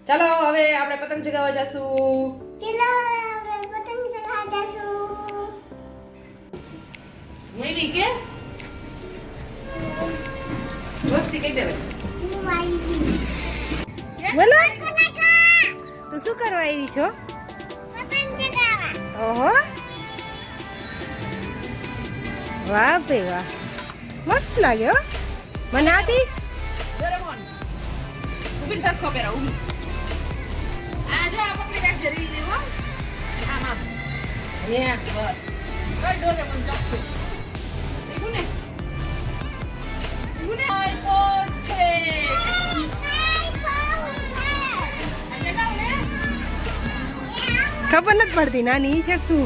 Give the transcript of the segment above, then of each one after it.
ચાલો હવે આપણે પતંગ ચગાવવા જશું. ચલો આપણે પતંગ ચગાવવા જશું. મેવી કે દોસ્તી કહી દેવે. બોલો તું શું કરવા આવી છો? પતંગ ચગાવવા. ઓહો વાહ ભાઈ વાહ મસ્ત લાગે હો. મને આપીશ? ડોરેમોન ઉભી સરખો પહેરા ઉભી. આ જો આ પકડી રાખજે રીલ હો. આમ આમ અહીંયા બસ. કઈ ડોરેમોન ચોકસે દેખું ને ઓય પોસ છે. ખબર નથી પડતી નાની છે તું.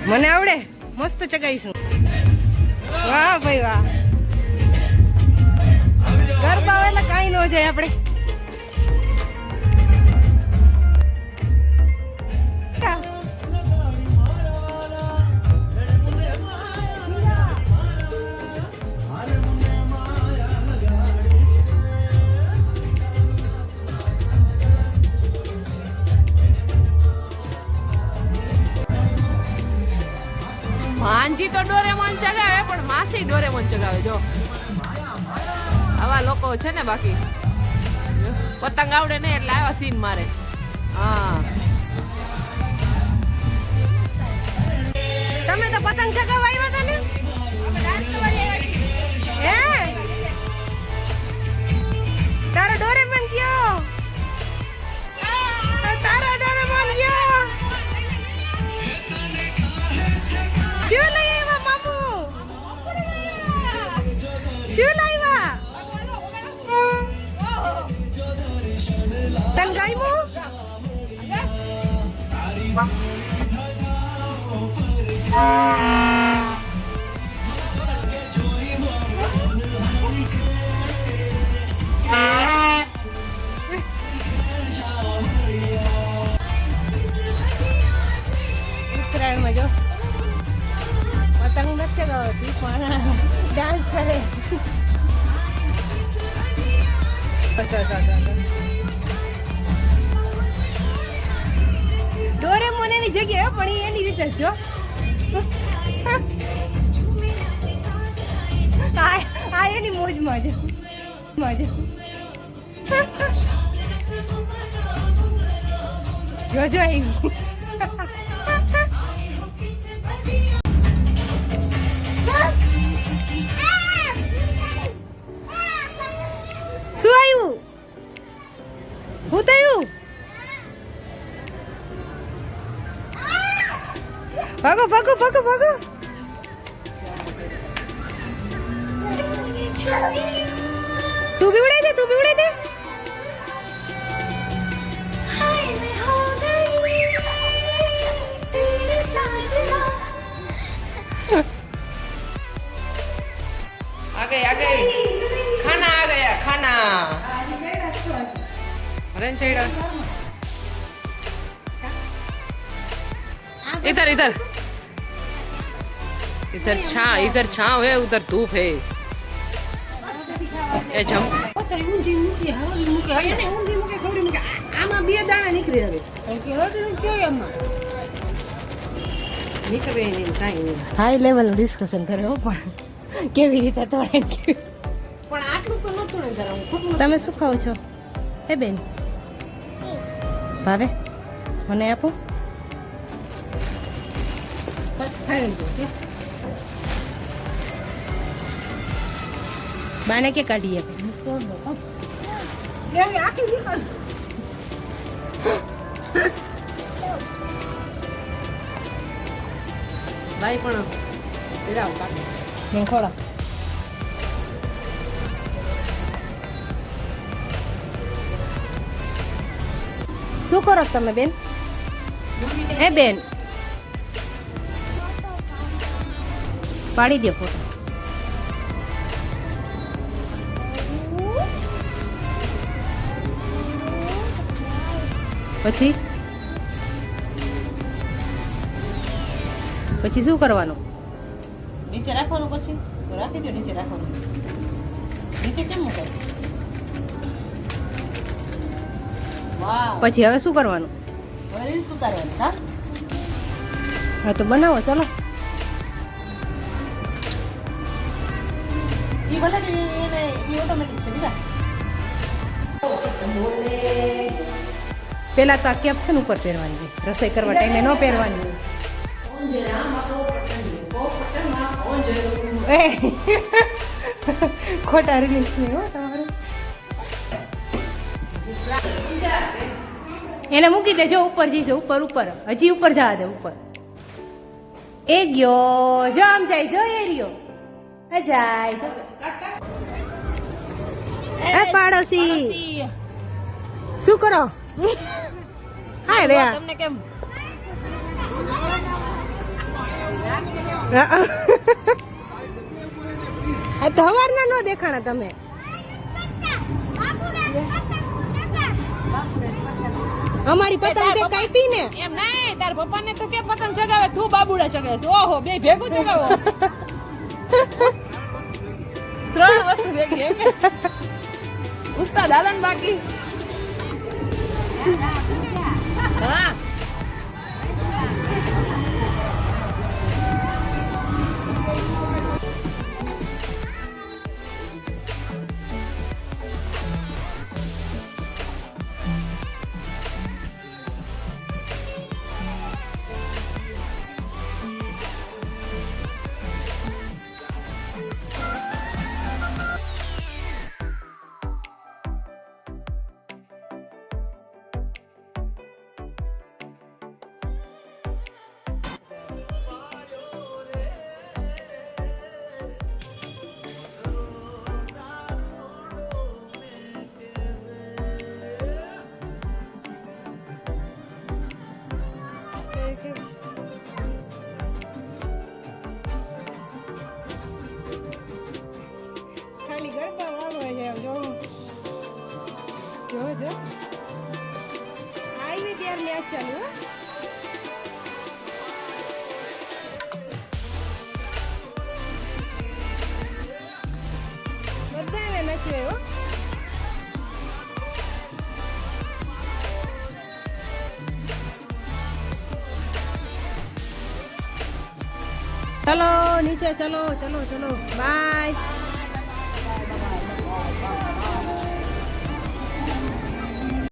મને આવડે મસ્ત ચગાવીશું. વાહ ભાઈ વાહ. ગરબા આવે એટલે કાંઈ ન જાય આપણે. માનજી તો ડોરેમોન ચગાવે પણ માસી ડોરેમોન ચગાવે. જો આવા લોકો છે ને. બાકી પતંગ આવડે ને એટલે આવા સીન મારે. હા તમે તો પતંગ ચગાવવા આવ્યા હતા ને? હે તારો ડોરેમોન ગયો. તારો ડોરેમોન ગયો. શું લઈ આવ્યા મામુ? શું લાવ્યા? તને ગાયમું? ઉત્તરાયણમાં જો પતંગ નથી ચગાવતી પણ ડાન્સ કરે. ડોરેમોન એની જગ્યાએ પણ ઈ એની રીતે જ જો. આ એની મોજમાં જ મોજ. જોજો આવી. શું આવ્યું? હું થયું? ભાગો ભાગો ભાગો ભાગો. તું બીવડાઈ દે, તું બીવડાઈ દે. आ गई खाना आ गया खाना. अरे चढ़ा इधर इधर इधर छाँव है उधर धूप है. ये जम આમાં બે દાણા નીકળી આવે. નીકળે નહીં કાંઈ નહીં. હાઈ લેવલ ડિસ્કશન કરે હો પણ કેવી રીતે તોડે. પણ આટલું તો નહોતું ને જરા. હું ખોટું તમે શું ખાઓ છો? હે બેન ભાવે મને આપો. બાને કે કાઢીએ ભાઈ પણ પીરાવ કાઢો. મેં ખોળા. શું કરો છો તમે બેન? હે બેન પાડી દે ફોટો. પછી પછી શું કરવાનું? નીચે રાખવાનું. પછી તો રાખી દો નીચે રાખવાનું. નીચે કેમ મૂકે વાહ પછી હવે શું કરવાનું? હવે રીલ્સ ઉતારવાની હા હા તો બનાવો ચલો. એ ભલે કે એને એ ઓટોમેટિક છે બીજા પેલા તો આ કેપ છે ને ઉપર પહેરવાની છે, રસોઈ કરવા ટાઈમે ન પહેરવાની હોય. એ ખોટા રિલીઝ નહીં હો તમારે. એને મૂકી દે, જો ઉપર જઈશે, ઉપર ઉપર હજી ઉપર જવા દે, ઉપર એ ગયો, જો આમ જાય, જો એ રહ્યો, આ જાય જો. એ પાડોશી શું કરો? હાય રે તમને કેમ આ તો હવારના નો દેખાણા તમે. અમારી પતંગ તે કાપી ને. એમ નહીં તાર પપ્પાને તો કે પતંગ ચગાવે તું બાબુડા ચગાવે ઓહો બે ભેગું ચગાવો 3 વસ્તુ ભેગી એમ ઉસ્તાદ આલન બાકી હા ખાલી ગરબા વાગવા છે, જો જો જો આવી ત્યાર મેચ ચાલુ હો. બધાને નચવે હો. ચલો નીચે, ચલો ચલો ચલો બાય.